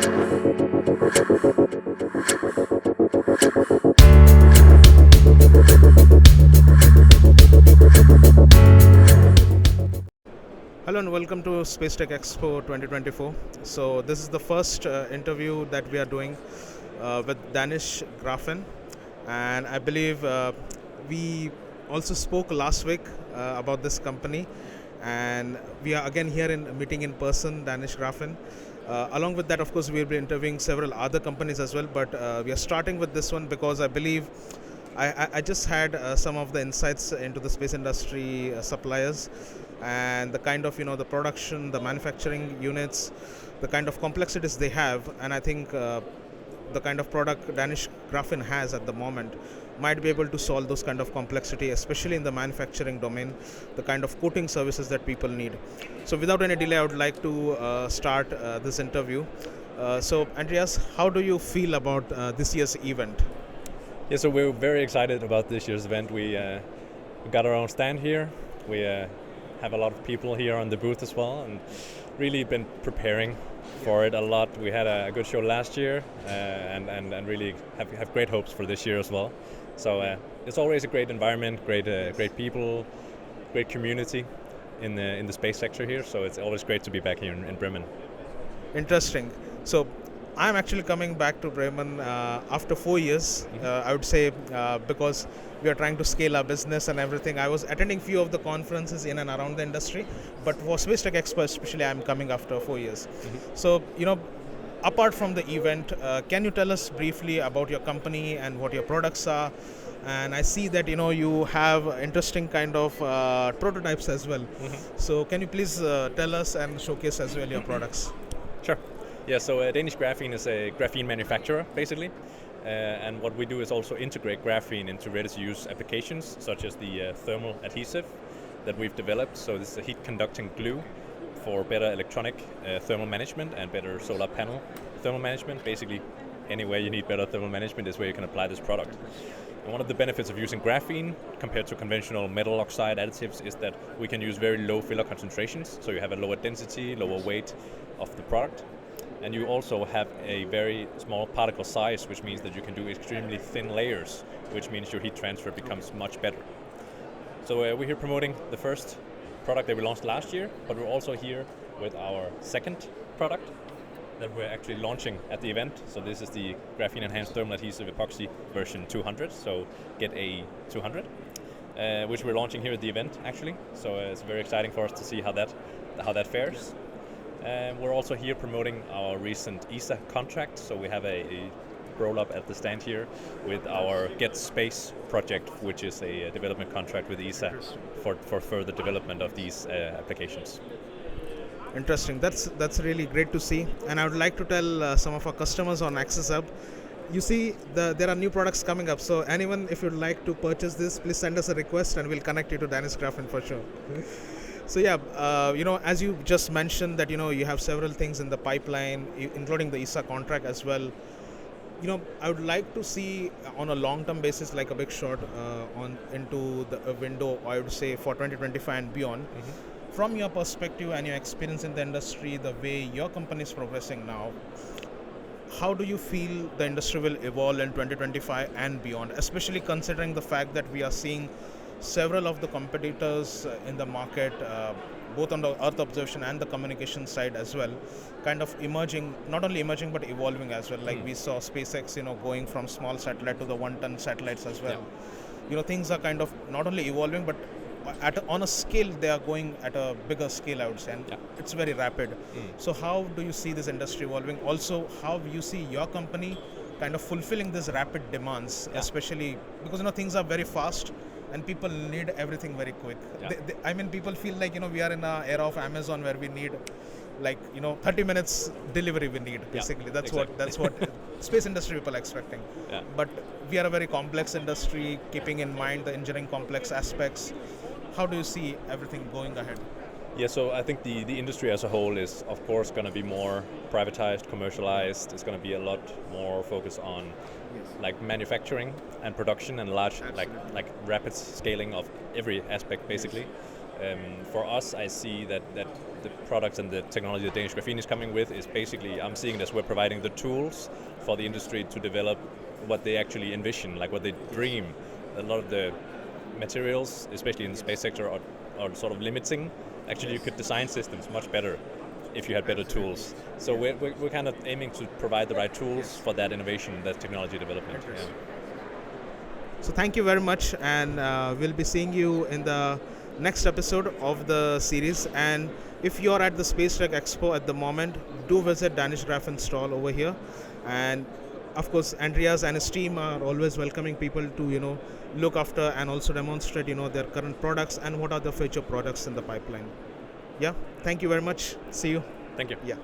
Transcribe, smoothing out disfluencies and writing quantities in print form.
Hello and welcome to Space Tech Expo 2024. So this is the first interview that we are doing with Danish Graphene, and I believe we also spoke last week about this company, and we are again here in meeting in person Danish Graphene. Along with that, of course, we will be interviewing several other companies as well, but we are starting with this one because I believe I just had some of the insights into the space industry suppliers and the kind of the production, the manufacturing units, the kind of complexities they have, and I think the kind of product Danish Graphene has at the moment might be able to solve those kind of complexity, especially in the manufacturing domain, the kind of coating services that people need. So without any delay, I would like to start this interview. So Andreas, how do you feel about this year's event? Yeah, so we're very excited about this year's event. We got our own stand here. We have a lot of people here on the booth as well, and really been preparing for it a lot. We had a good show last year, and really have great hopes for this year as well. So it's always a great environment, great people, great community in the space sector here. So it's always great to be back here in Bremen. Interesting. So I'm actually coming back to Bremen after 4 years, I would say, because we are trying to scale our business and everything. I was attending few of the conferences in and around the industry, but for Space Tech Expo especially, I'm coming after 4 years. So, apart from the event, can you tell us briefly about your company and what your products are? And I see that you have interesting kind of prototypes as well. So can you please tell us and showcase as well your products? Sure. Yeah, so Danish Graphene is a graphene manufacturer, basically. And what we do is also integrate graphene into ready-to-use applications, such as the thermal adhesive that we've developed. So this is a heat-conducting glue for better electronic thermal management and better solar panel thermal management. Basically, anywhere you need better thermal management is where you can apply this product. And one of the benefits of using graphene compared to conventional metal oxide additives is that we can use very low filler concentrations, so you have a lower density, lower weight of the product. And you also have a very small particle size, which means that you can do extremely thin layers, which means your heat transfer becomes much better. So we're here promoting the first product that we launched last year, but we're also here with our second product that we're actually launching at the event. So this is the Graphene Enhanced Thermal Adhesive Epoxy version 200, so get a 200, which we're launching here at the event actually. So it's very exciting for us to see how that fares. We're also here promoting our recent ESA contract. So we have a roll-up at the stand here with our Get Space project, which is a development contract with ESA for further development of these applications. Interesting. That's really great to see. And I would like to tell some of our customers on Access Hub, you see there are new products coming up. So anyone, if you'd like to purchase this, please send us a request and we'll connect you to Danish Graphene for sure. So yeah, as you just mentioned that you have several things in the pipeline, including the ESA contract as well. I would like to see on a long-term basis, like a big shot into the window, I would say for 2025 and beyond. From your perspective and your experience in the industry, the way your company is progressing now, how do you feel the industry will evolve in 2025 and beyond, especially considering the fact that we are seeing several of the competitors in the market, both on the Earth observation and the communication side as well, kind of emerging, not only emerging but evolving as well. Like we saw SpaceX, going from small satellite to the 1-ton satellites as well. Yeah. Things are kind of not only evolving, but on a scale, they are going at a bigger scale, I would say, and it's very rapid. So how do you see this industry evolving? Also, how you see your company kind of fulfilling these rapid demands, especially because things are very fast and people need everything very quick. People feel like we are in an era of Amazon where we need 30 minutes delivery we need basically. That's what space industry people are expecting. But we are a very complex industry, keeping in mind the engineering complex aspects. How do you see everything going ahead? Yeah, so I think the industry as a whole is, of course, going to be more privatized, commercialized. It's going to be a lot more focus on like manufacturing and production and large, like rapid scaling of every aspect, basically. For us, I see that the products and the technology that Danish Graphene is coming with is basically, I'm seeing it as we're providing the tools for the industry to develop what they actually envision, like what they dream. A lot of the materials, especially in the space sector, are sort of limiting. Actually, you could design systems much better if you had better tools. So we're kind of aiming to provide the right tools for that innovation, that technology development. Yeah. So thank you very much, and we'll be seeing you in the next episode of the series. And if you're at the Space Tech Expo at the moment, do visit Danish Graphene stall over here. And of course, Andreas and his team are always welcoming people to look after and also demonstrate their current products and what are the future products in the pipeline. Yeah, thank you very much. See you. Thank you. Yeah.